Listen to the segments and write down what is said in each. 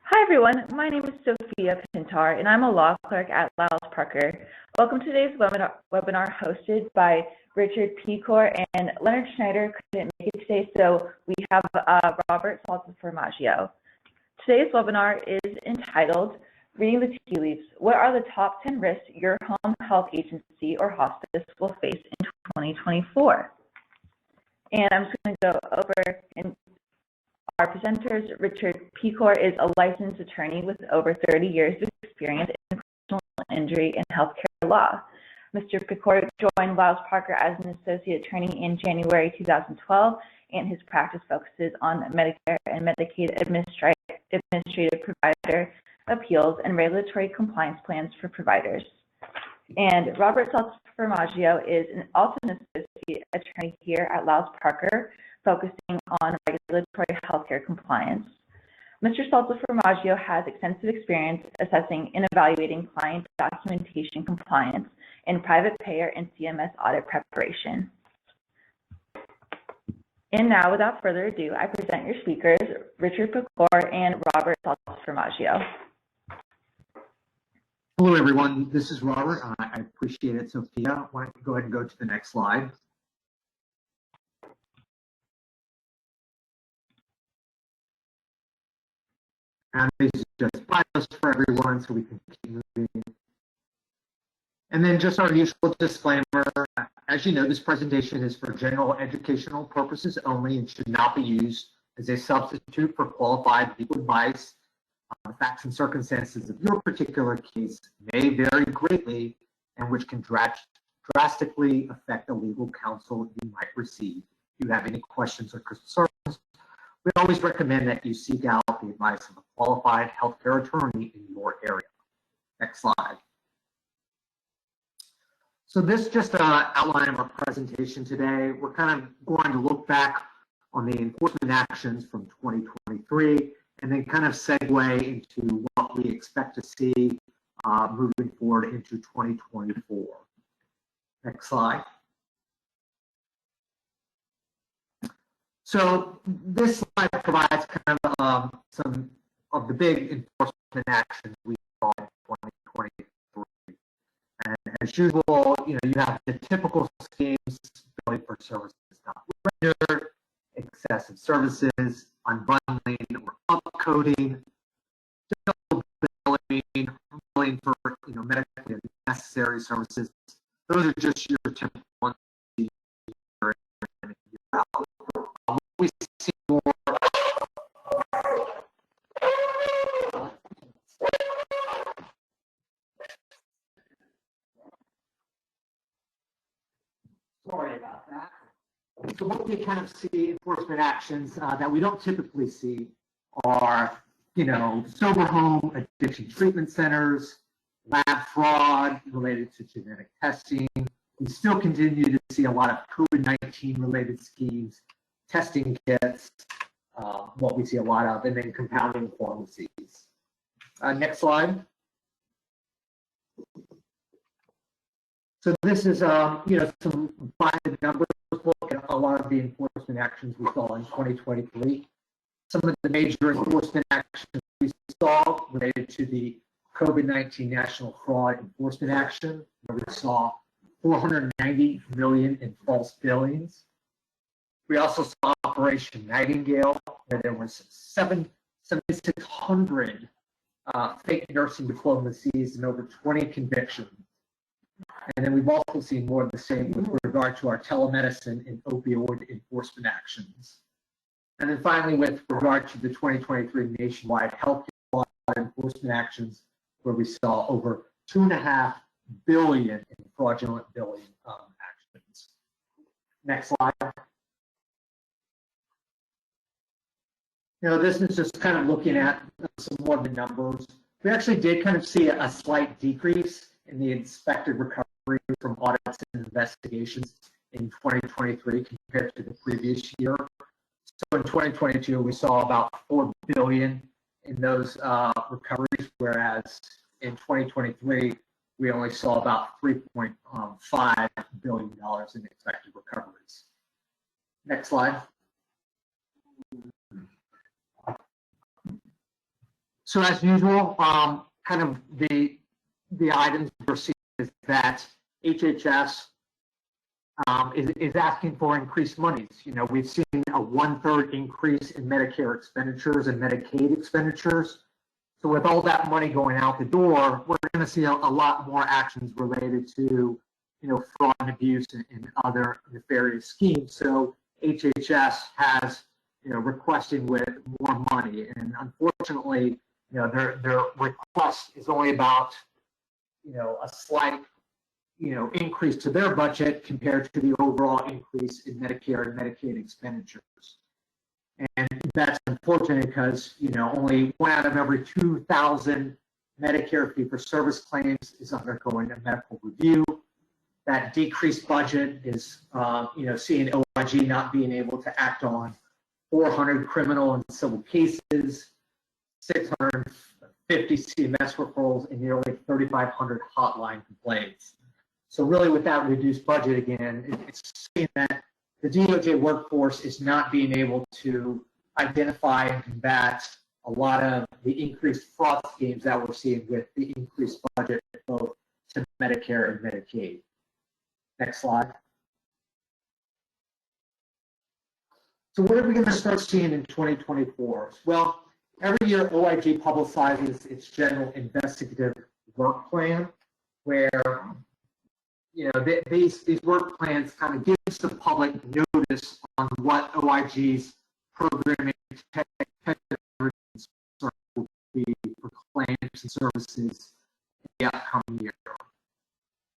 Hi everyone, my name is Sophia Pintar and I'm a law clerk at Lyles Parker. Welcome to today's webinar hosted by Richard Pecore, and Leonard Schneider couldn't make it today, so we have Robert Saltaformaggio. Today's webinar is entitled Reading the Tea Leaves, What are the top 10 risks your home health agency or hospice will face in 2024? And I'm just going to go over and our presenters. Richard Pecore is a licensed attorney with over 30 years of experience in personal injury and healthcare law. Mr. Pecore joined Lyles Parker as an associate attorney in January 2012, and his practice focuses on Medicare and Medicaid administrative provider appeals and regulatory compliance plans for providers. And Robert Saltaformaggio is also an associate attorney here at Lyles Parker, focusing on regulatory healthcare compliance. Mr. Saltaformaggio has extensive experience assessing and evaluating client documentation compliance in private payer and CMS audit preparation. And now, without further ado, I present your speakers, Richard Pecore and Robert Saltaformaggio. Hello, everyone. This is Robert. I appreciate it, Sophia. Why don't you go ahead and go to the next slide? And this is just bios for everyone, so we can keep moving. And then just our usual disclaimer. As you know, this presentation is for general educational purposes only and should not be used as a substitute for qualified legal advice. The facts and circumstances of your particular case may vary greatly, and which can drastically affect the legal counsel you might receive. If you have any questions or concerns, we always recommend that you seek out the advice of a qualified healthcare attorney in your area. Next slide. So this is just an outline of our presentation today. We're kind of going to look back on the enforcement actions from 2023 and then kind of segue into what we expect to see moving forward into 2024. Next slide. So this slide provides kind of some of the big enforcement actions we saw in 2023. And as usual, you have the typical schemes: billing for services not rendered, excessive services, unbundling or upcoding, double billing for medically necessary services. Those are just your typical ones. We see more. Sorry about that. So what we kind of see enforcement actions that we don't typically see are, sober home addiction treatment centers, lab fraud related to genetic testing. We still continue to see a lot of COVID-19 related schemes, testing kits, what we see a lot of, and then compounding pharmacies. Next slide. So this is, some by the numbers look at a lot of the enforcement actions we saw in 2023. Some of the major enforcement actions we saw related to the COVID-19 National Fraud Enforcement Action, where we saw 490 million in false billings. We also saw Operation Nightingale, where there was 7,600 fake nursing diplomacies and over 20 convictions. And then we've also seen more of the same with regard to our telemedicine and opioid enforcement actions. And then finally, with regard to the 2023 nationwide healthcare fraud enforcement actions, where we saw over $2.5 billion in fraudulent billing actions. Next slide. This is just kind of looking at some more of the numbers. We actually did kind of see a slight decrease in the inspected recovery from audits and investigations in 2023 compared to the previous year. So in 2022, we saw about $4 billion in those recoveries, whereas in 2023, we only saw about $3.5 billion in expected recoveries. Next slide. So as usual, kind of the items we're seeing is that HHS is asking for increased monies. You know, we've seen a 1/3 increase in Medicare expenditures and Medicaid expenditures. So with all that money going out the door, we're going to see a lot more actions related to, you know, fraud and abuse and other nefarious schemes. So HHS has, you know, requesting with more money, and unfortunately, you know, their request is only about, you know, a slight, you know, increase to their budget compared to the overall increase in Medicare and Medicaid expenditures. And that's unfortunate because, you know, only 1 out of every 2,000 Medicare fee-for-service claims is undergoing a medical review. That decreased budget is, you know, seeing OIG not being able to act on 400 criminal and civil cases, 650 CMS referrals, and nearly 3,500 hotline complaints. So really with that reduced budget, again, it's seeing that the DOJ workforce is not being able to identify and combat a lot of the increased fraud schemes that we're seeing with the increased budget both to Medicare and Medicaid. Next slide. So what are we going to start seeing in 2024? Well, every year OIG publicizes its general investigative work plan, where, you know, these work plans kind of gives the public notice on what OIG's programming will be for claims and services in the upcoming year.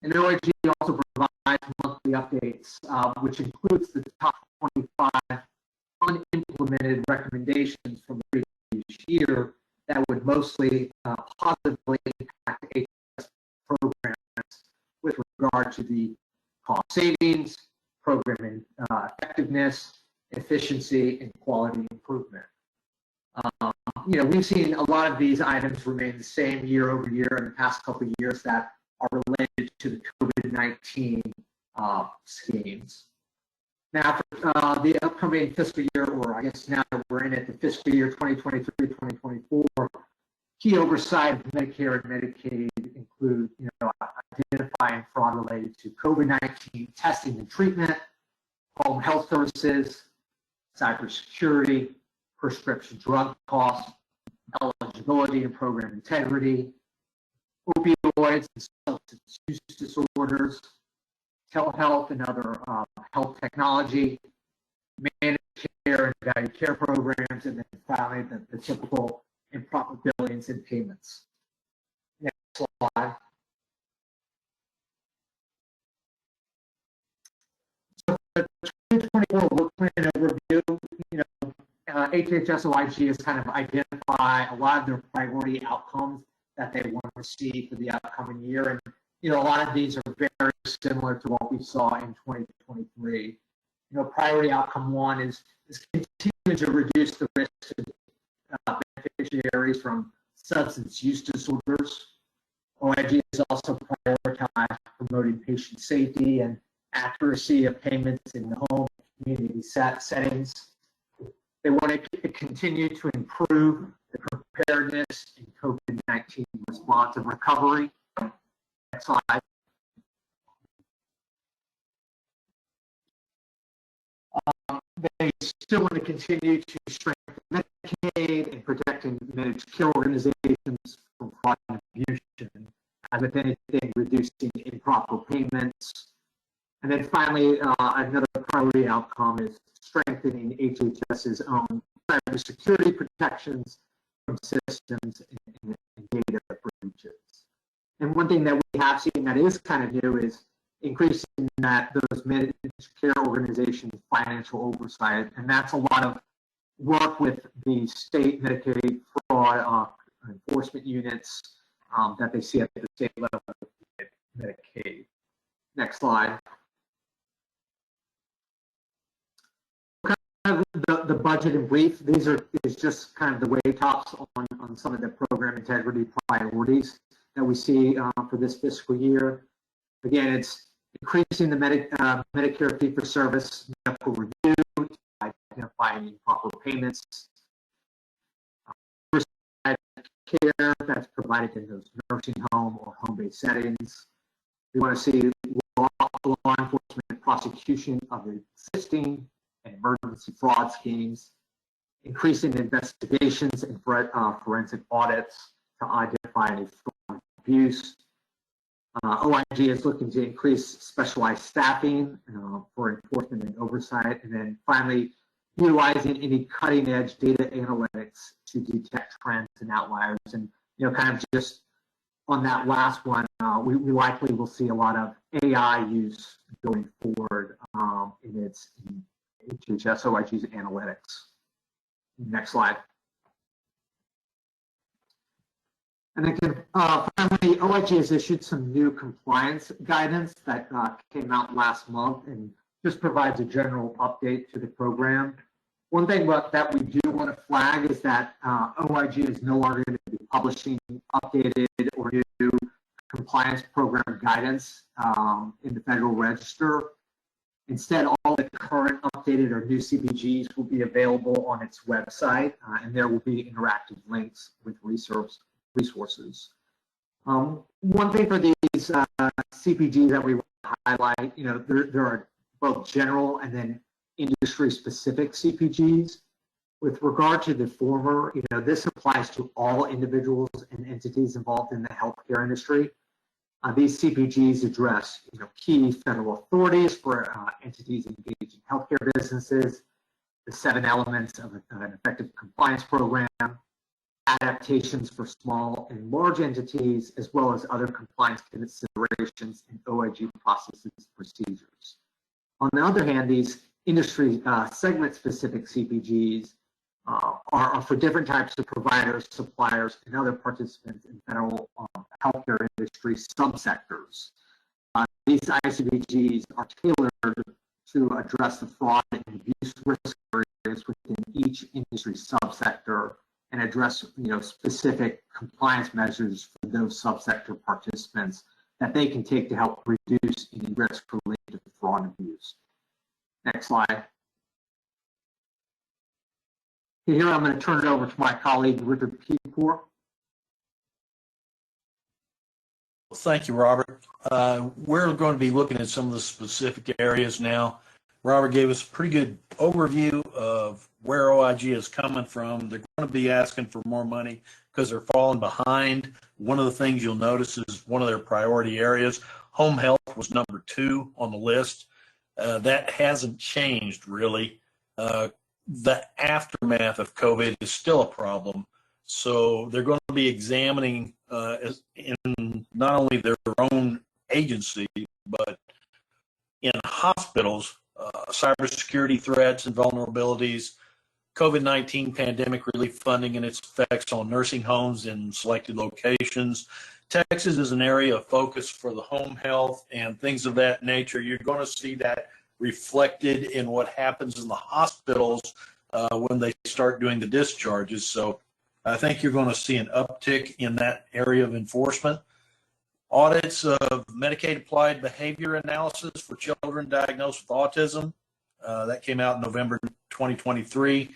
And OIG also provides monthly updates, which includes the top 25 unimplemented recommendations from the previous year that would mostly positively impact HS programs with regard to the cost savings, program effectiveness, efficiency, and quality improvement. You know, we've seen a lot of these items remain the same year over year in the past couple of years that are related to the COVID-19 schemes. Now, for the upcoming fiscal year, or I guess now that we're in it, the fiscal year 2023-2024, key oversight of Medicare and Medicaid include, you know, identifying fraud related to COVID-19 testing and treatment, home health services, cybersecurity, prescription drug costs, eligibility and program integrity, opioids and substance use disorders, telehealth and other health technology, managed care and value care programs, and then finally the typical improper billings and payments. Next slide. So the 2024 work plan overview, you know, HHS OIG has kind of identified a lot of their priority outcomes that they want to see for the upcoming year. And, you know, a lot of these are very similar to what we saw in 2023. You know, priority outcome 1 is continuing to reduce the risk to beneficiaries from substance use disorders. OIG is also prioritized promoting patient safety and accuracy of payments in the home and community settings. They want to continue to improve the preparedness in COVID-19 response and recovery. Next slide. They still want to continue to strengthen Medicaid and protecting managed care organizations from fraud and abuse, as with anything, reducing improper payments. And then finally, another priority outcome is strengthening HHS's own cybersecurity protections from systems and data breaches. And one thing that we have seen that is kind of new is increasing those managed care organizations' financial oversight, and that's a lot of work with the state Medicaid fraud enforcement units that they see at the state level with Medicaid. Next slide. Kind of the budget in brief. These is just kind of the way tops on some of the program integrity priorities that we see for this fiscal year. Again, it's increasing the Medicare fee-for-service medical review, identifying improper payments, care that's provided in those nursing home or home-based settings. We want to see law enforcement prosecution of existing and emergency fraud schemes, increasing investigations and forensic audits to identify any fraud abuse. OIG is looking to increase specialized staffing for enforcement and oversight. And then finally, utilizing any cutting edge data analytics to detect trends and outliers. And, kind of just on that last one, we likely will see a lot of AI use going forward in HHS OIG's analytics. Next slide. And then finally, OIG has issued some new compliance guidance that came out last month and just provides a general update to the program. One thing that we do want to flag is that OIG is no longer going to be publishing updated or new compliance program guidance in the Federal Register. Instead, all the current updated or new CPGs will be available on its website, and there will be interactive links with resources. One thing for these CPGs that we want to highlight, there are both general and then industry-specific CPGs. With regard to the former, this applies to all individuals and entities involved in the healthcare industry. These CPGs address, key federal authorities for entities engaged in healthcare businesses, the 7 elements of an effective compliance program, adaptations for small and large entities, as well as other compliance considerations in OIG processes and procedures. On the other hand, these industry segment-specific CPGs are for different types of providers, suppliers, and other participants in federal healthcare industry subsectors. These ICPGs are tailored to address the fraud and abuse risk areas within each industry subsector and address specific compliance measures for those subsector participants that they can take to help reduce any risk related to fraud and abuse. Next slide. Here I'm going to turn it over to my colleague, Richard Pecore. Well, thank you, Robert. We're going to be looking at some of the specific areas now. Robert gave us a pretty good overview of where OIG is coming from. They're going to be asking for more money because they're falling behind. One of the things you'll notice is one of their priority areas. Home health was number 2 on the list. That hasn't changed really. The aftermath of COVID is still a problem. So they're going to be examining in not only their own agency, but in hospitals, cybersecurity threats and vulnerabilities, COVID-19 pandemic relief funding and its effects on nursing homes in selected locations. Texas is an area of focus for the home health and things of that nature. You're going to see that reflected in what happens in the hospitals when they start doing the discharges. So I think you're going to see an uptick in that area of enforcement. Audits of Medicaid applied behavior analysis for children diagnosed with autism. That came out in November 2023.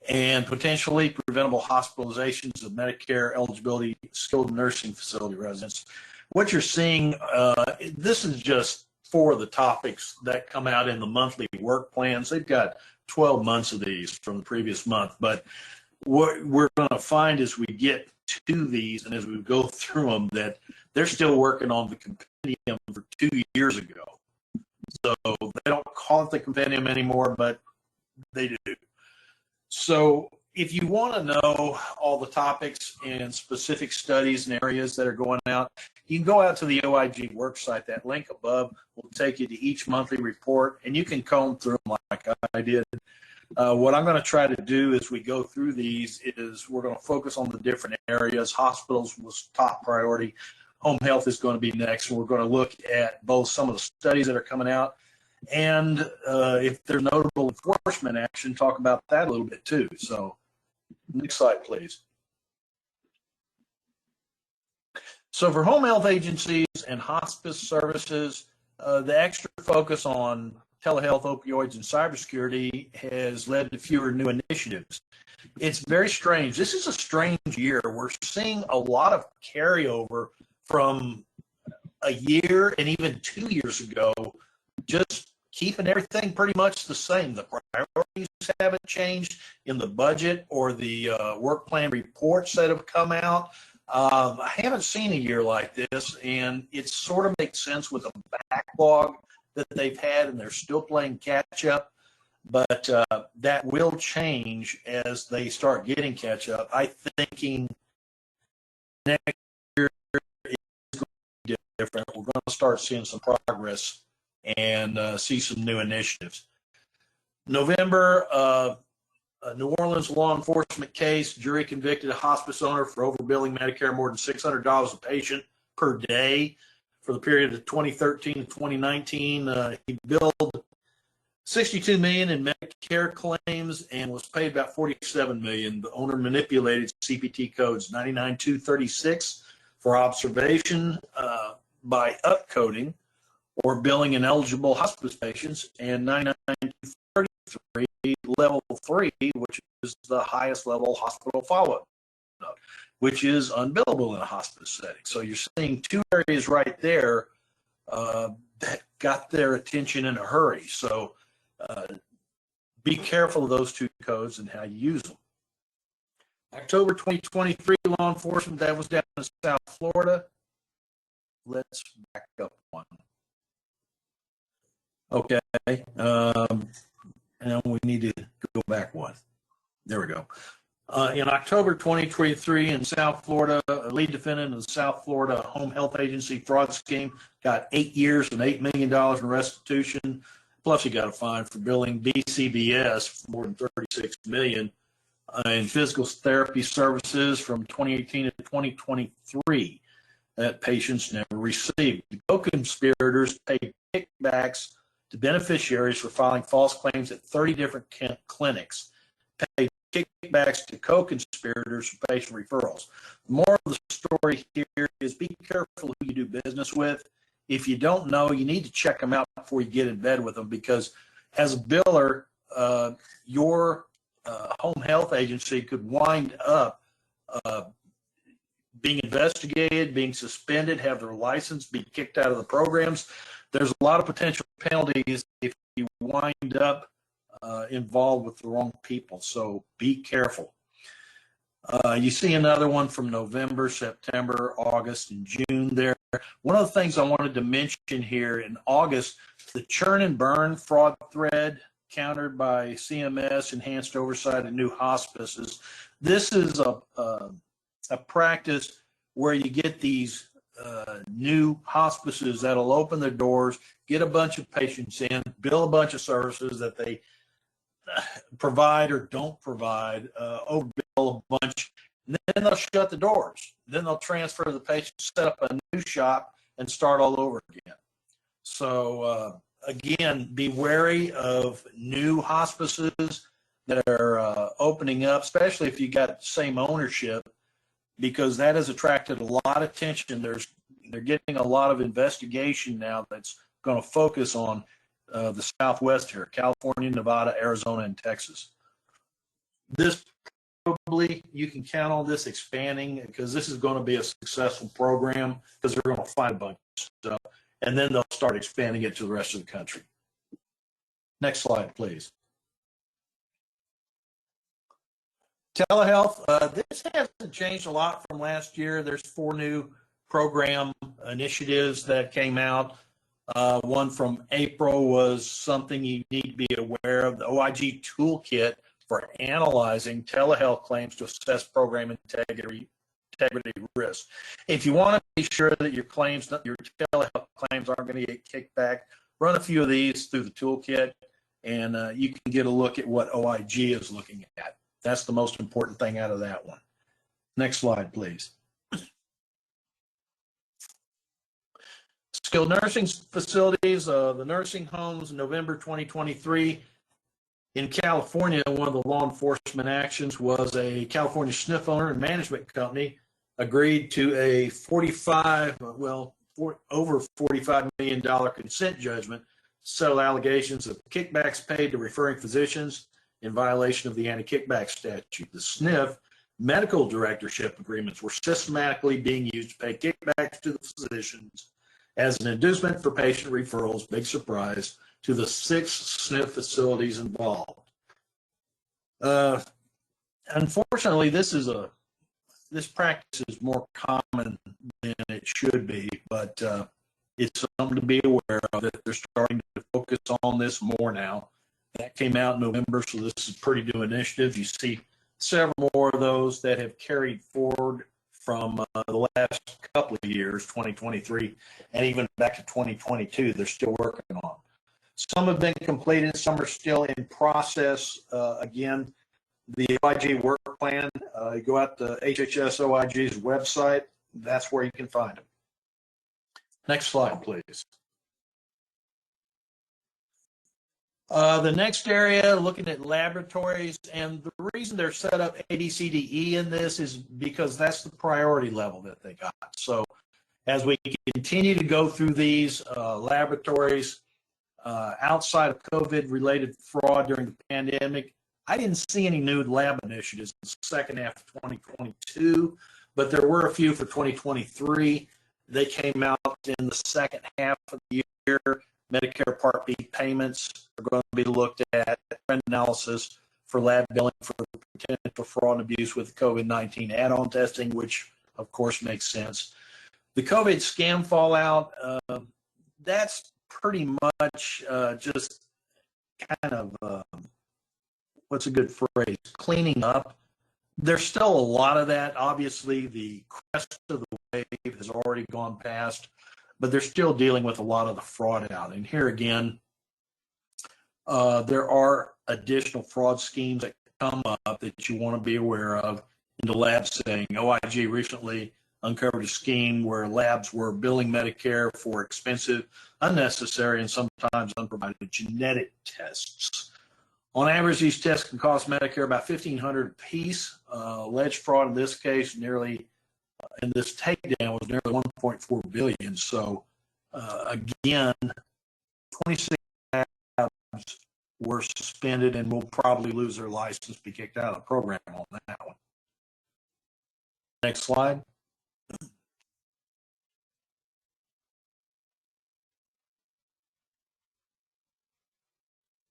And potentially preventable hospitalizations of Medicare eligibility skilled nursing facility residents. What you're seeing, this is just 4 of the topics that come out in the monthly work plans. They've got 12 months of these from the previous month. But what we're going to find as we get to these and as we go through them that they're still working on the compendium for 2 years ago. So they don't call it the compendium anymore, but they do. So if you want to know all the topics and specific studies and areas that are going out, you can go out to the OIG worksite. That link above will take you to each monthly report, and you can comb through them like I did. What I'm going to try to do as we go through these is we're going to focus on the different areas. Hospitals was top priority. Home health is going to be next. And we're going to look at both some of the studies that are coming out and if there's notable enforcement action, talk about that a little bit too. So next slide, please. So for home health agencies and hospice services, the extra focus on telehealth, opioids, and cybersecurity has led to fewer new initiatives. It's very strange. This is a strange year. We're seeing a lot of carryover from a year and even 2 years ago, just keeping everything pretty much the same. The priorities haven't changed in the budget or the work plan reports that have come out. I haven't seen a year like this, and it sort of makes sense with the backlog that they've had, and they're still playing catch up. But that will change as they start getting catch up. I'm thinking next year is going to be different. We're going to start seeing some progress and see some new initiatives. November, New Orleans law enforcement case, jury convicted a hospice owner for overbilling Medicare more than $600 a patient per day for the period of 2013 to 2019. He billed $62 million in Medicare claims and was paid about $47 million. The owner manipulated CPT codes 99236 for observation by upcoding or billing ineligible hospice patients, and 99233 level 3, which is the highest level hospital follow-up, which is unbillable in a hospice setting. So you're seeing two areas right there that got their attention in a hurry. So be careful of those two codes and how you use them. October 2023, law enforcement, that was down in South Florida. Let's back up one. Okay. And we need to go back one. There we go. In October 2023 in South Florida, a lead defendant in the South Florida Home Health Agency fraud scheme got 8 years and $8 million in restitution. Plus, he got a fine for billing BCBS for more than $36 million in physical therapy services from 2018 to 2023 that patients never received. The co-conspirators paid kickbacks to beneficiaries for filing false claims at 30 different clinics, paid kickbacks to co-conspirators for patient referrals. The moral of the story here is be careful who you do business with. If you don't know, you need to check them out before you get in bed with them, because as a biller, your home health agency could wind up being investigated, being suspended, have their license be kicked out of the programs. There's a lot of potential penalties if you wind up involved with the wrong people, so be careful. You see another one from November, September, August, and June there. One of the things I wanted to mention here in August, the churn and burn fraud thread countered by CMS, enhanced oversight of new hospices. This is a practice where you get these new hospices that'll open their doors, get a bunch of patients in, bill a bunch of services that they provide or don't provide, overbill a bunch, and then they'll shut the doors. Then they'll transfer the patients, set up a new shop, and start all over again. So again, be wary of new hospices that are opening up, especially if you got the same ownership, because that has attracted a lot of attention. They're getting a lot of investigation now that's going to focus on the Southwest here, California, Nevada, Arizona, and Texas. This probably, you can count on this expanding, because this is going to be a successful program, because they're going to find a bunch of stuff, and then they'll start expanding it to the rest of the country. Next slide, please. Telehealth, this hasn't changed a lot from last year. There's 4 new program initiatives that came out. One from April was something you need to be aware of, the OIG toolkit for analyzing telehealth claims to assess program integrity risk. If you want to be sure that your telehealth claims aren't going to get kicked back, run a few of these through the toolkit, and you can get a look at what OIG is looking at. That's the most important thing out of that one. Next slide, please. Skilled nursing facilities, the nursing homes in November 2023 in California. One of the law enforcement actions was a California SNF owner and management company agreed to a over $45 million consent judgment settled allegations of kickbacks paid to referring physicians in violation of the anti-kickback statute. The SNF medical directorship agreements were systematically being used to pay kickbacks to the physicians as an inducement for patient referrals, big surprise, to the 6 SNF facilities involved. Unfortunately, this practice is more common than it should be, but it's something to be aware of, that they're starting to focus on this more now. That came out in November, so this is a pretty new initiative. You see several more of those that have carried forward from the last couple of years, 2023, and even back to 2022, they're still working on. Some have been completed, some are still in process. Again, the OIG work plan, you go out to HHS OIG's website, that's where you can find them. Next slide, please. The next area, looking at laboratories, and the reason they're set up A, B, C, D, E in this is because that's the priority level that they got. So as we continue to go through these laboratories, outside of COVID-related fraud during the pandemic, I didn't see any new lab initiatives in the second half of 2022, but there were a few for 2023. They came out in the second half of the year. Medicare Part B payments are going to be looked at, trend analysis for lab billing for potential fraud and abuse with COVID-19 add-on testing, which of course makes sense. The COVID scam fallout, that's pretty much just kind of, what's a good phrase, cleaning up. There's still a lot of that. Obviously, the crest of the wave has already gone past, but they're still dealing with a lot of the fraud out. And here again, there are additional fraud schemes that come up that you want to be aware of in the lab setting. OIG recently uncovered a scheme where labs were billing Medicare for expensive, unnecessary, and sometimes unprovided genetic tests. On average, these tests can cost Medicare about $1,500 a piece. Alleged fraud in this case, in this takedown, was nearly $1.4 billion. So again, 26 labs were suspended and will probably lose their license, be kicked out of the program on that one. Next slide.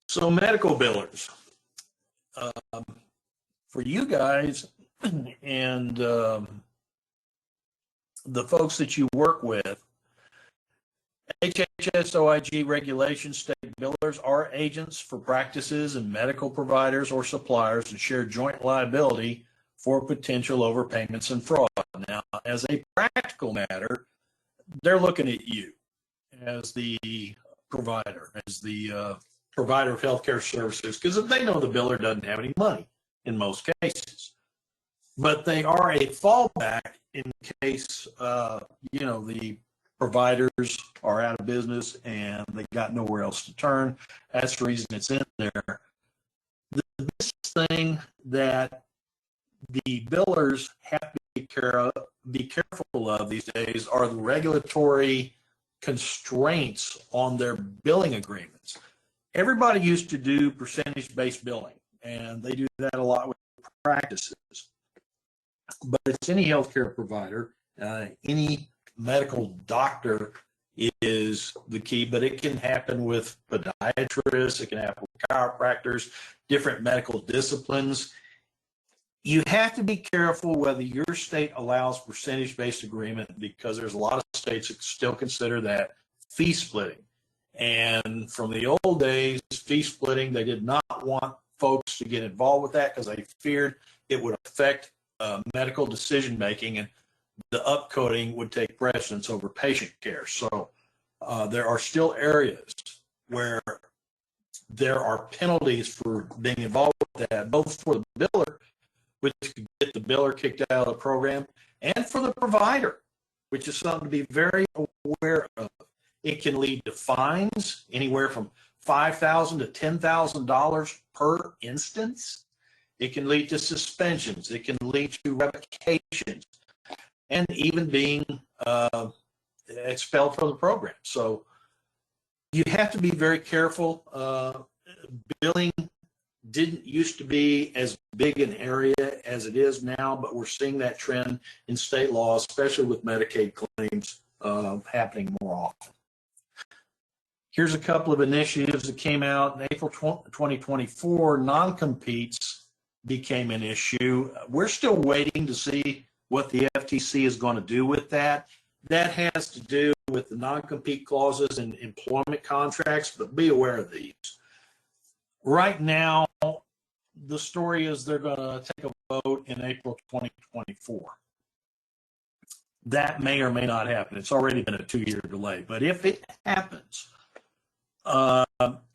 So medical billers, for you guys and the folks that you work with, HHS OIG regulations state billers are agents for practices and medical providers or suppliers and share joint liability for potential overpayments and fraud. Now, as a practical matter, they're looking at you as the provider, as the provider of healthcare services, because they know the biller doesn't have any money in most cases. But they are a fallback in case, the providers are out of business and they got nowhere else to turn. That's the reason it's in there. This thing that the billers have to be careful of these days are the regulatory constraints on their billing agreements. Everybody used to do percentage-based billing, and they do that a lot with practices. But it's any healthcare provider, any medical doctor is the key, but it can happen with podiatrists, it can happen with chiropractors, different medical disciplines. You have to be careful whether your state allows percentage-based agreement, because there's a lot of states that still consider that fee splitting. And from the old days, fee splitting, they did not want folks to get involved with that because they feared it would affect medical decision making, and the upcoding would take precedence over patient care. So there are still areas where there are penalties for being involved with that, both for the biller, which could get the biller kicked out of the program, and for the provider, which is something to be very aware of. It can lead to fines anywhere from $5,000 to $10,000 per instance. It can lead to suspensions. It can lead to revocations, and even being expelled from the program. So You have to be very careful. Billing didn't used to be as big an area as it is now, but we're seeing that trend in state law, especially with Medicaid claims happening more often. Here's a couple of initiatives that came out in April 2024. Non-competes became an issue. We're still waiting to see what the FTC is going to do with that. That has to do with the non-compete clauses in employment contracts, but be aware of these. Right now, the story is they're going to take a vote in April 2024. That may or may not happen. It's already been a 2-year delay. But if it happens,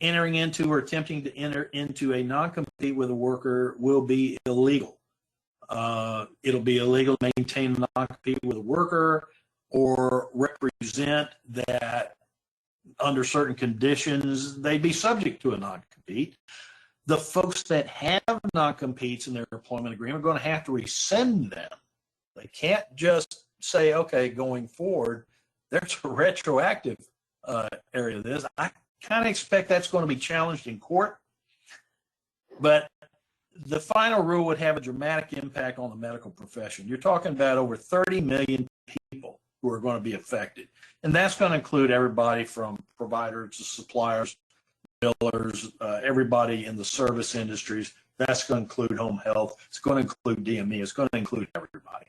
entering into or attempting to enter into a non-compete with a worker will be illegal. It'll be illegal to maintain a non-compete with a worker or represent that under certain conditions they'd be subject to a non-compete. The folks that have non-competes in their employment agreement are going to have to rescind them. They can't just say, okay, going forward, there's a retroactive area of this. I kind of expect that's going to be challenged in court, but the final rule would have a dramatic impact on the medical profession. You're talking about over 30 million people who are going to be affected, and that's going to include everybody from providers to suppliers, billers, everybody in the service industries. That's going to include home health. It's going to include DME. It's going to include everybody.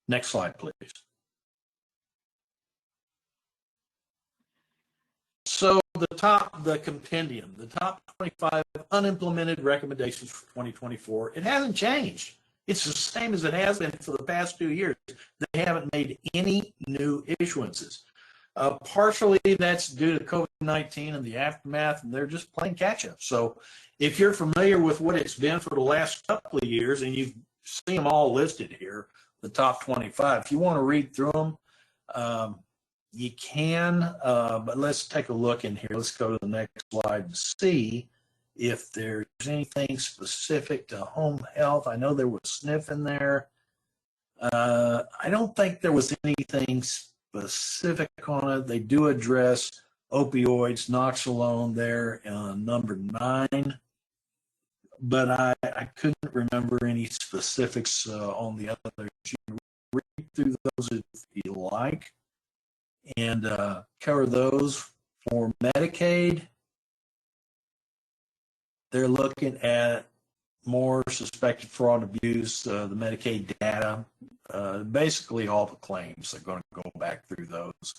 Next slide, please. So the compendium, the top 25 unimplemented recommendations for 2024, it hasn't changed. It's the same as it has been for the past 2 years. They haven't made any new issuances. Partially that's due to COVID-19 and the aftermath, and they're just playing catch up. So if you're familiar with what it's been for the last couple of years, and you've seen them all listed here, the top 25, if you want to read through them, you can, but let's take a look in here. Let's go to the next slide and see if there's anything specific to home health. I know there was SNF in there. I don't think there was anything specific on it. They do address opioids, Noxalone there, number 9. But I couldn't remember any specifics on the others. You can read through those if you like and cover those. For Medicaid, they're looking at more suspected fraud and abuse, the Medicaid data, basically all the claims. They're going to go back through those.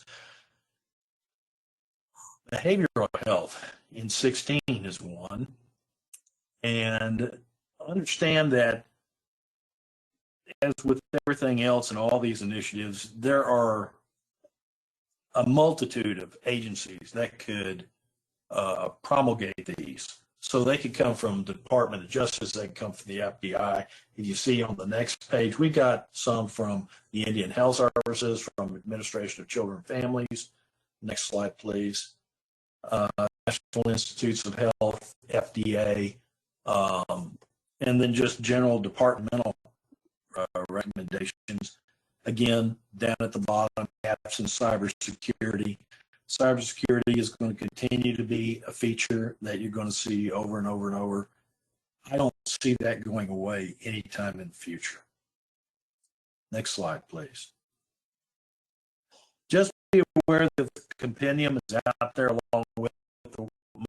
Behavioral health in 16 is one. And understand that, as with everything else in all these initiatives, there are a multitude of agencies that could promulgate these. So they could come from the Department of Justice, they could come from the FBI. If you see on the next page, we got some from the Indian Health Services, from Administration of Children and Families. Next slide, please. National Institutes of Health, FDA, and then just general departmental recommendations. Again, down at the bottom, gaps in cybersecurity. Cybersecurity is going to continue to be a feature that you're going to see over and over and over. I don't see that going away anytime in the future. Next slide, please. Just be aware that the compendium is out there along with the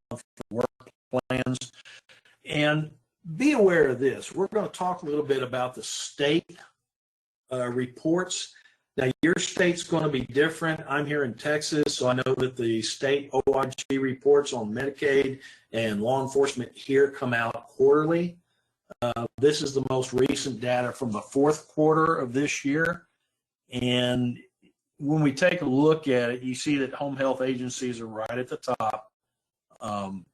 monthly work plans. And be aware of this. We're going to talk a little bit about the state reports. Now, your state's going to be different. I'm here in Texas, so I know that the state OIG reports on Medicaid and law enforcement here come out quarterly. This is the most recent data from the 4th quarter of this year. And when we take a look at it, you see that home health agencies are right at the top.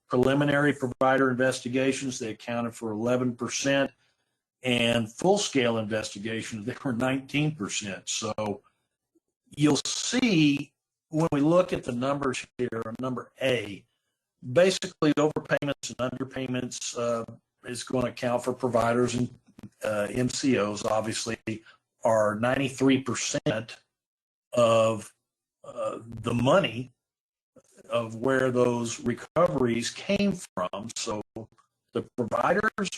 Preliminary provider investigations, they accounted for 11%. And full-scale investigations, they were 19%. So you'll see when we look at the numbers here, number A, basically overpayments and underpayments is going to account for providers and MCOs, obviously, are 93% of the money of where those recoveries came from. So the providers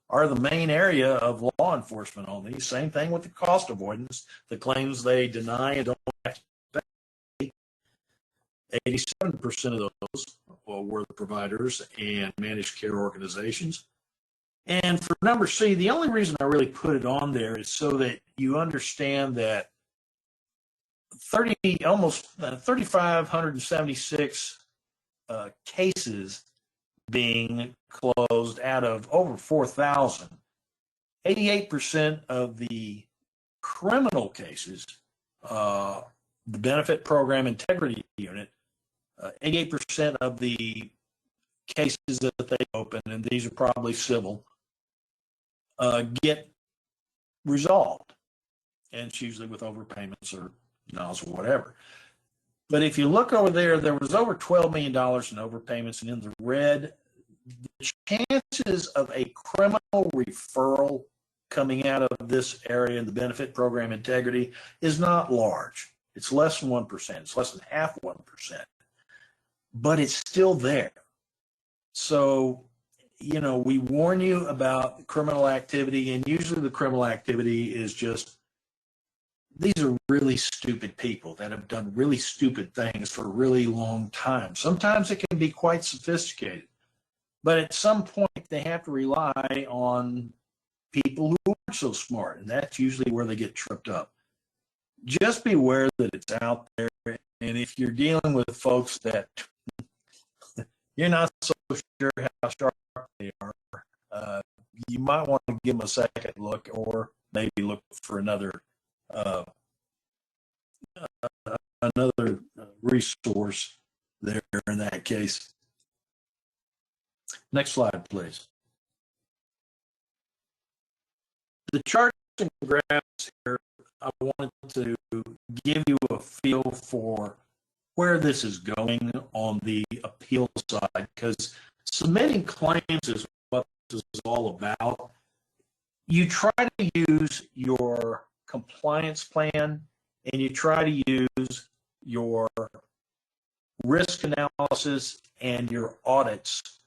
are the main area of law enforcement on these. Same thing with the cost avoidance, the claims they deny and don't have to pay. 87% of those were the providers and managed care organizations. And for number C, the only reason I really put it on there is so that you understand that almost 3,576 cases being closed out of over 4,000. 88% of the criminal cases, the benefit program integrity unit, 88% of the cases that they open, and these are probably civil, get resolved. And it's usually with overpayments or denials or whatever. But if you look over there, there was over $12 million in overpayments, and in the red, the chances of a criminal referral coming out of this area in the benefit program integrity is not large. It's less than 1%. It's less than half 1%. But it's still there. So, you know, we warn you about criminal activity, and usually the criminal activity is just, these are really stupid people that have done really stupid things for a really long time. Sometimes it can be quite sophisticated, but at some point they have to rely on people who aren't so smart, and that's usually where they get tripped up. Just be aware that it's out there, and if you're dealing with folks that you're not so sure how sharp they are, you might want to give them a second look, or maybe look for another resource there in that case. Next slide, please. The charts and graphs here, I wanted to give you a feel for where this is going on the appeal side, because submitting claims is what this is all about. You try to use your compliance plan, and you try to use your risk analysis and your audits,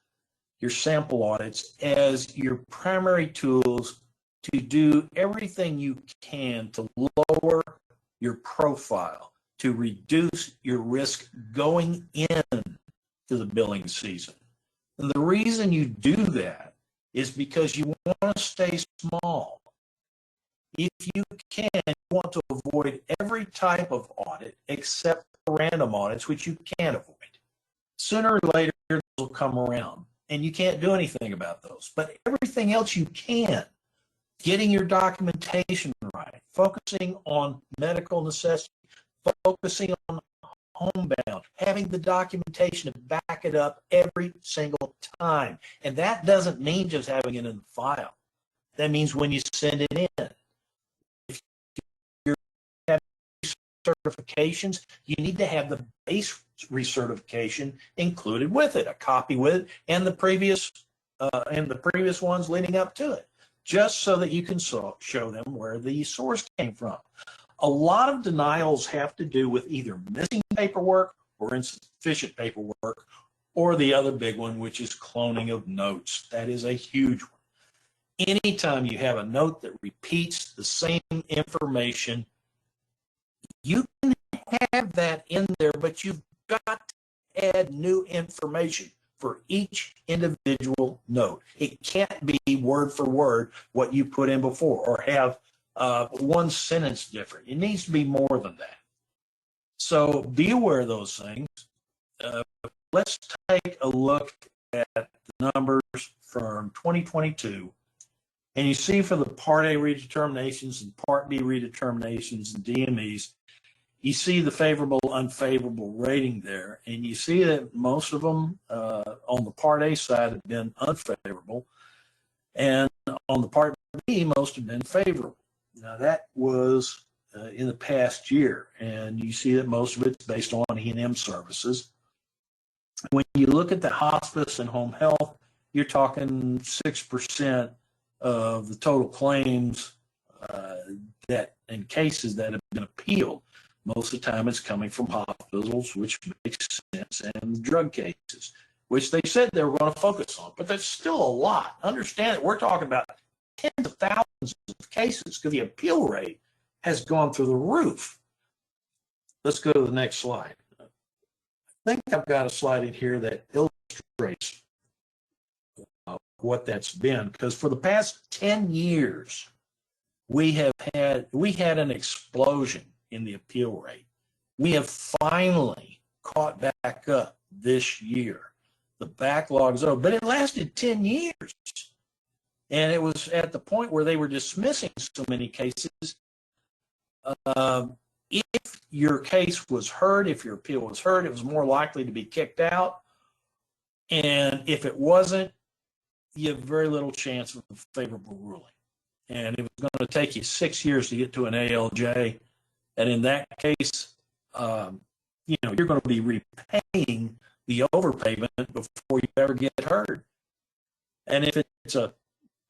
your sample audits, as your primary tools to do everything you can to lower your profile, to reduce your risk going into the billing season. And the reason you do that is because you want to stay small. If you can, you want to avoid every type of audit except random audits, which you can't avoid. Sooner or later, those will come around, and you can't do anything about those. But everything else you can. Getting your documentation right, focusing on medical necessity, focusing on homebound, having the documentation to back it up every single time. And that doesn't mean just having it in the file. That means when you send it in. If you're having certifications, you need to have the base recertification included with it, a copy with it, and the previous ones leading up to it, just so that you can show them where the source came from. A lot of denials have to do with either missing paperwork or insufficient paperwork, or the other big one, which is cloning of notes. That is a huge one. Anytime you have a note that repeats the same information, you can have that in there, but you've got to add new information for each individual note. It can't be word for word what you put in before, or have one sentence different. It needs to be more than that. So be aware of those things. Let's take a look at the numbers from 2022. And you see for the Part A redeterminations and Part B redeterminations and DMEs, you see the favorable, unfavorable rating there. And you see that most of them on the Part A side have been unfavorable. And on the Part B, most have been favorable. Now, that was in the past year. And you see that most of it's based on E&M services. When you look at the hospice and home health, you're talking 6% of the total claims that and cases that have been appealed. Most of the time it's coming from hospitals, which makes sense, and drug cases, which they said they were going to focus on. But there's still a lot. Understand that we're talking about tens of thousands of cases because the appeal rate has gone through the roof. Let's go to the next slide. I think I've got a slide in here that illustrates what that's been, because for the past 10 years, we had an explosion in the appeal rate. We have finally caught back up this year. The backlog's over, but it lasted 10 years. And it was at the point where they were dismissing so many cases. If your case was heard, if your appeal was heard, it was more likely to be kicked out. And if it wasn't, you have very little chance of a favorable ruling. And it was going to take you 6 years to get to an ALJ. And in that case, you're going to be repaying the overpayment before you ever get heard. And if it's a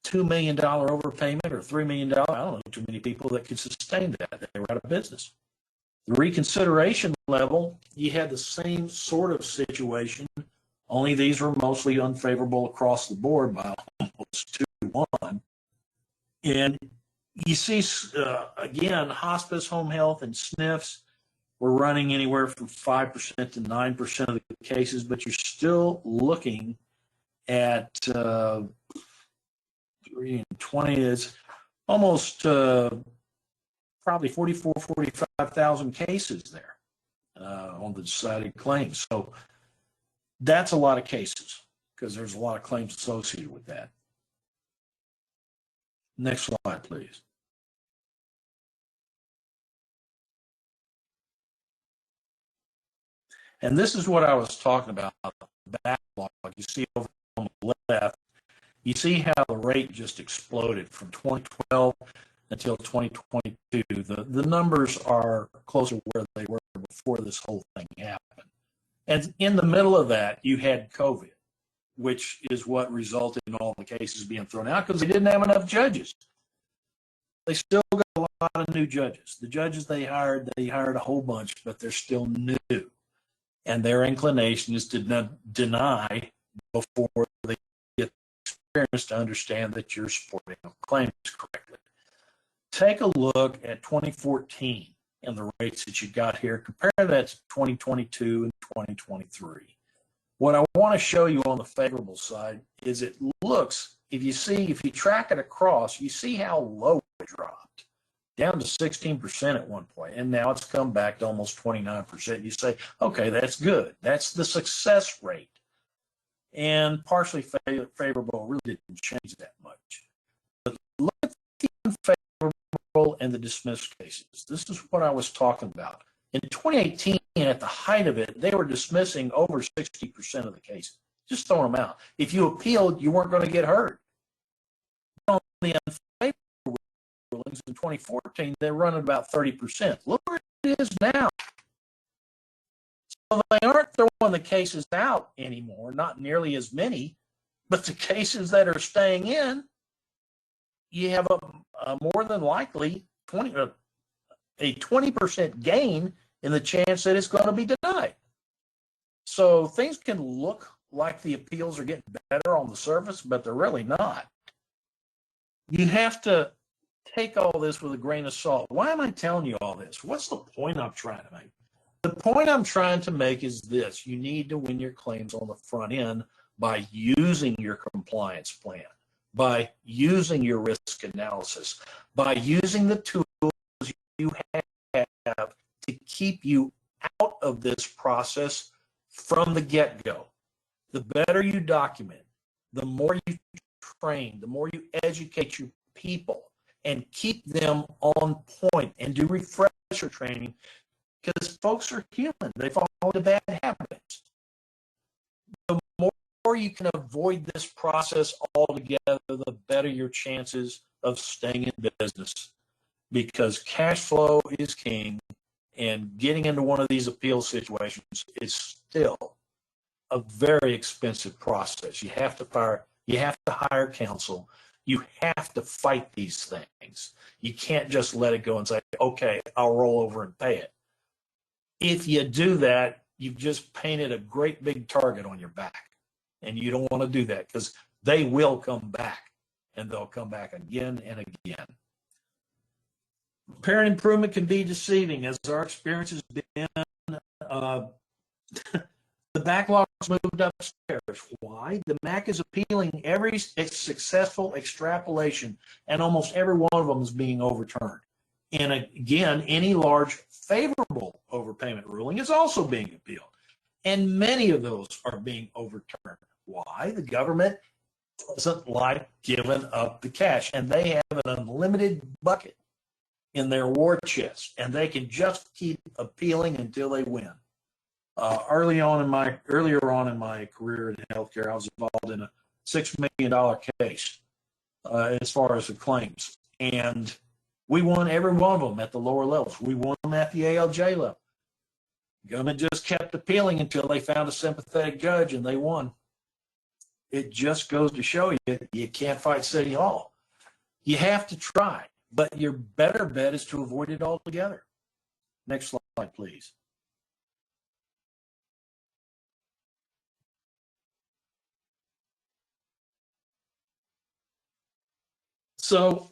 $2 million overpayment or $3 million, I don't know too many people that could sustain that. They were out of business. The reconsideration level, you had the same sort of situation, only these were mostly unfavorable across the board by almost 2-1. And you see, again, hospice, home health, and SNFs were running anywhere from 5% to 9% of the cases, but you're still looking at 3 and 20 is almost probably 45,000 cases there on the decided claims. So that's a lot of cases because there's a lot of claims associated with that. Next slide, please. And this is what I was talking about, the backlog. You see over on the left, you see how the rate just exploded from 2012 until 2022. The numbers are closer to where they were before this whole thing happened. And in the middle of that, you had COVID, which is what resulted in all the cases being thrown out because they didn't have enough judges. They still got a lot of new judges. The judges they hired a whole bunch, but they're still new. And their inclination is to deny before they get experience to understand that you're supporting the claims correctly. Take a look at 2014 and the rates that you got here. Compare that to 2022 and 2023. What I want to show you on the favorable side is it looks, if you track it across, you see how low it dropped, down to 16% at one point, and now it's come back to almost 29%. You say, okay, that's good. That's the success rate. And partially favorable really didn't change that much. But look at the unfavorable and the dismissed cases. This is what I was talking about. In 2018, at the height of it, they were dismissing over 60% of the cases, just throwing them out. If you appealed, you weren't going to get heard. On the unfavorable rulings in 2014, they're running about 30%. Look where it is now. So they aren't throwing the cases out anymore, not nearly as many, but the cases that are staying in, you have a more than likely 20% gain in the chance that it's going to be denied. So things can look like the appeals are getting better on the surface, but they're really not. You have to take all this with a grain of salt. Why am I telling you all this? What's the point I'm trying to make? The point I'm trying to make is this: you need to win your claims on the front end by using your compliance plan, by using your risk analysis, by using the tools you have to keep you out of this process from the get-go. The better you document, the more you train, the more you educate your people and keep them on point and do refresher training, because folks are human. They fall into bad habits. The more you can avoid this process altogether, the better your chances of staying in business, because cash flow is king, and getting into one of these appeal situations is still a very expensive process. You have to hire counsel. You have to fight these things. You can't just let it go and say, okay, I'll roll over and pay it. If you do that, you've just painted a great big target on your back. And you don't want to do that because they will come back, and they'll come back again and again. Parent improvement can be deceiving, as our experience has been. The backlog's moved upstairs. Why? The MAC is appealing every successful extrapolation, and almost every one of them is being overturned. And again, any large favorable overpayment ruling is also being appealed. And many of those are being overturned. Why? The government doesn't like giving up the cash, and they have an unlimited bucket in their war chest, and they can just keep appealing until they win. Earlier on in my career in healthcare, I was involved in a $6 million case as far as the claims, and we won every one of them at the lower levels. We won them at the ALJ level. The government just kept appealing until they found a sympathetic judge, and they won. It just goes to show you can't fight City Hall. You have to try, but your better bet is to avoid it altogether. Next slide, please. So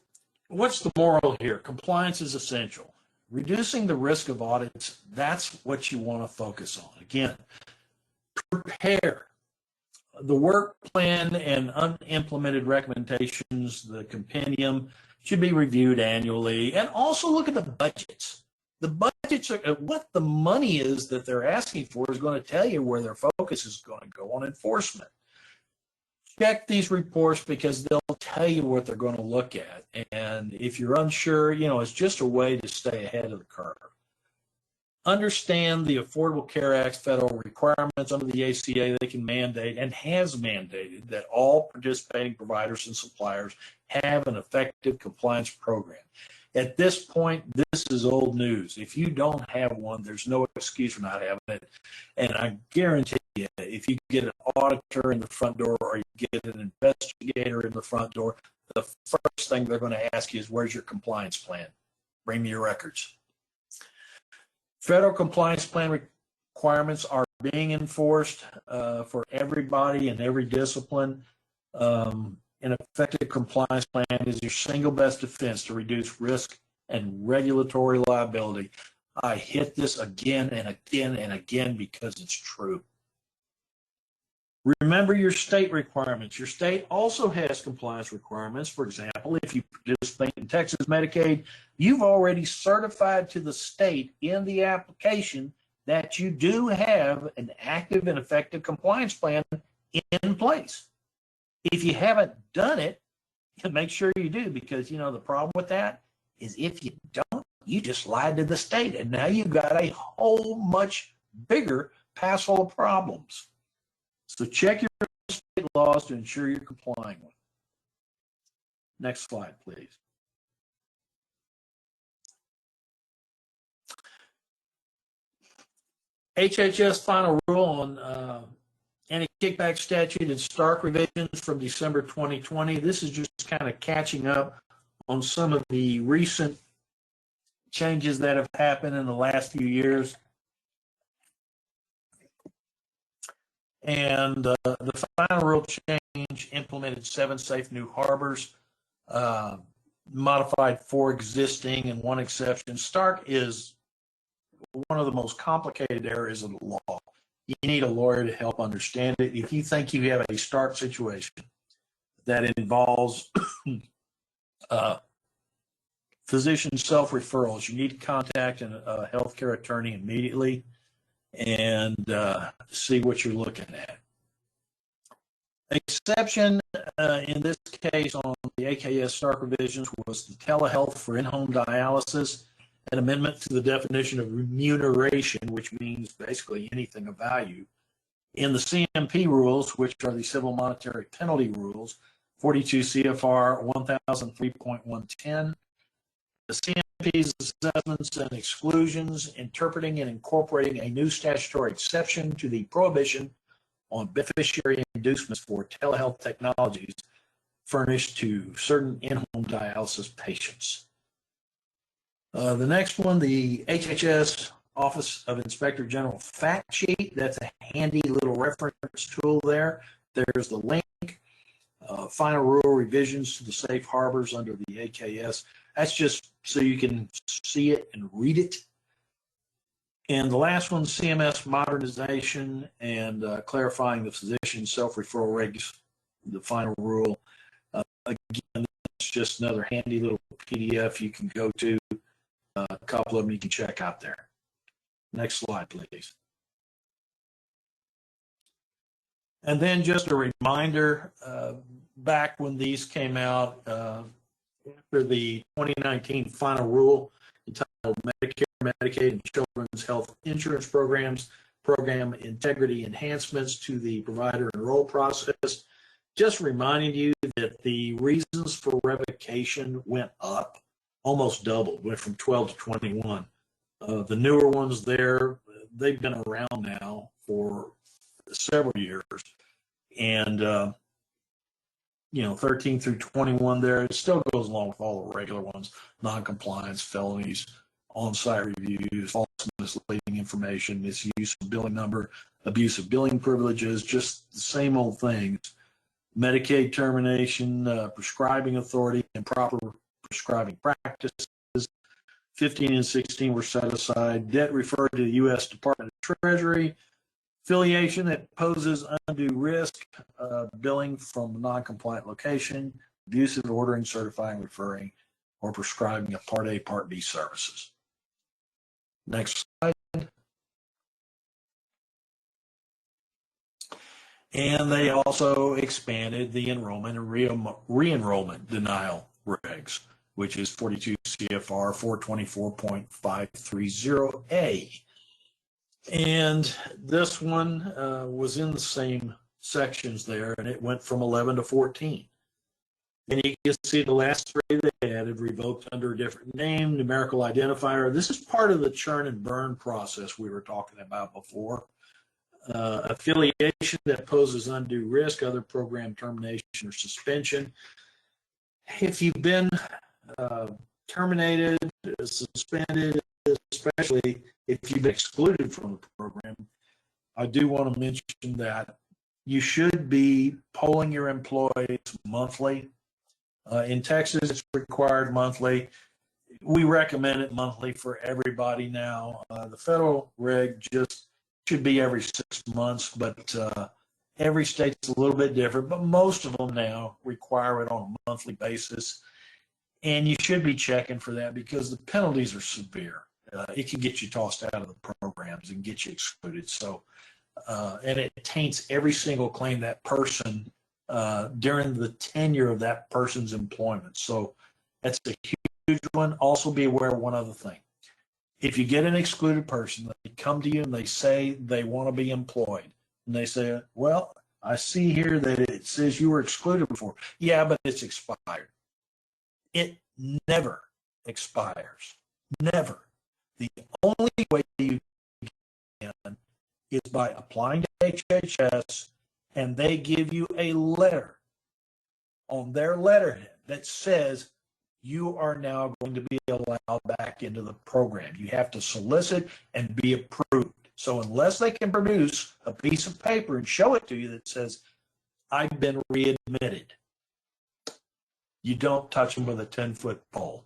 what's the moral here? Compliance is essential. Reducing the risk of audits, that's what you want to focus on. Again, prepare. The work plan and unimplemented recommendations, the compendium, should be reviewed annually. And also look at the budgets. The budgets are what the money is that they're asking for is going to tell you where their focus is going to go on enforcement. Check these reports because they'll tell you what they're going to look at. And if you're unsure, it's just a way to stay ahead of the curve. Understand the Affordable Care Act federal requirements under the ACA. They can mandate and has mandated that all participating providers and suppliers have an effective compliance program. At this point, this is old news. If you don't have one, there's no excuse for not having it. And I guarantee you, if you get an auditor in the front door or you get an investigator in the front door, the first thing they're going to ask you is, where's your compliance plan? Bring me your records. Federal compliance plan requirements are being enforced for everybody in every discipline. An effective compliance plan is your single best defense to reduce risk and regulatory liability. I hit this again and again and again because it's true. Remember your state requirements. Your state also has compliance requirements. For example, if you participate in Texas Medicaid, you've already certified to the state in the application that you do have an active and effective compliance plan in place. If you haven't done it, make sure you do, because the problem with that is if you don't, you just lied to the state, and now you've got a whole much bigger pass full of problems. So check your state laws to ensure you're complying with. Next slide, please. HHS final rule on anti-kickback statute and Stark revisions from December 2020. This is just kind of catching up on some of the recent changes that have happened in the last few years. And the final rule change implemented 7 safe new harbors, modified 4 existing and 1 exception. Stark is one of the most complicated areas of the law. You need a lawyer to help understand it. If you think you have a Stark situation that involves physician self-referrals, you need to contact a healthcare attorney immediately and see what you're looking at. Exception in this case on the AKS Stark revisions was the telehealth for in-home dialysis, an amendment to the definition of remuneration, which means basically anything of value, in the CMP rules, which are the civil monetary penalty rules, 42 CFR 1003.110. The CMP's assessments and exclusions, interpreting and incorporating a new statutory exception to the prohibition on beneficiary inducements for telehealth technologies furnished to certain in-home dialysis patients. The next one, the HHS Office of Inspector General fact sheet. That's a handy little reference tool there. There's the link. Final rule revisions to the safe harbors under the AKS. That's just so you can see it and read it. And the last one, CMS modernization and clarifying the physician self-referral regs, the final rule. Again, it's just another handy little PDF you can go to. A couple of them you can check out there. Next slide, please. And then just a reminder, back when these came out, after the 2019 final rule entitled Medicare, Medicaid, and Children's Health Insurance Program Integrity Enhancements to the Provider Enroll Process, just reminding you that the reasons for revocation went up, almost doubled, went from 12 to 21. The newer ones there, they've been around now for several years. And, 13 through 21 there, it still goes along with all the regular ones, noncompliance, felonies, on-site reviews, false misleading information, misuse of billing number, abuse of billing privileges, just the same old things. Medicaid termination, prescribing authority, improper prescribing practices. 15 and 16 were set aside. Debt referred to the U.S. Department of Treasury. Affiliation that poses undue risk, billing from a non-compliant location, abusive ordering, certifying, referring, or prescribing of Part A, Part B services. Next slide. And they also expanded the enrollment and re-enrollment denial regs, which is 42 CFR 424.530A. And this one was in the same sections there, and it went from 11 to 14. And you can see the last three they added, revoked under a different name, numerical identifier. This is part of the churn and burn process we were talking about before. Affiliation that poses undue risk, other program termination or suspension. If you've been terminated, suspended, especially if you've been excluded from the program, I do want to mention that you should be polling your employees monthly. In Texas, it's required monthly. We recommend it monthly for everybody now. The federal reg just should be every 6 months, but every state's a little bit different, but most of them now require it on a monthly basis. And you should be checking for that because the penalties are severe. It can get you tossed out of the programs and get you excluded. So, and it taints every single claim that person during the tenure of that person's employment. So that's a huge one. Also be aware of one other thing. If you get an excluded person, they come to you and they say they want to be employed. And they say, well, I see here that it says you were excluded before. Yeah, but it's expired. It never expires. Never. The only way you can is by applying to HHS, and they give you a letter on their letterhead that says you are now going to be allowed back into the program. You have to solicit and be approved. So unless they can produce a piece of paper and show it to you that says, I've been readmitted, you don't touch them with a 10-foot pole.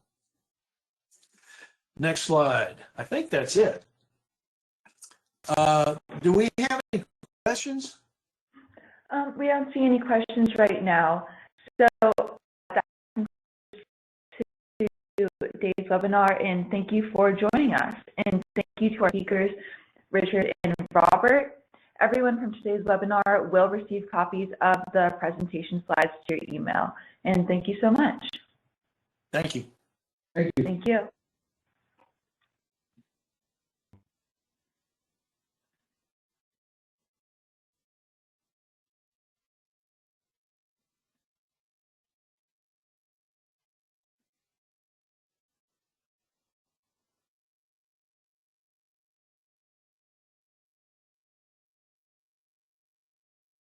Next slide. I think that's it. Do we have any questions? We don't see any questions right now. So that concludes today's webinar, and thank you for joining us. And thank you to our speakers, Richard and Robert. Everyone from today's webinar will receive copies of the presentation slides to your email. And thank you so much. Thank you. Thank you. Thank you.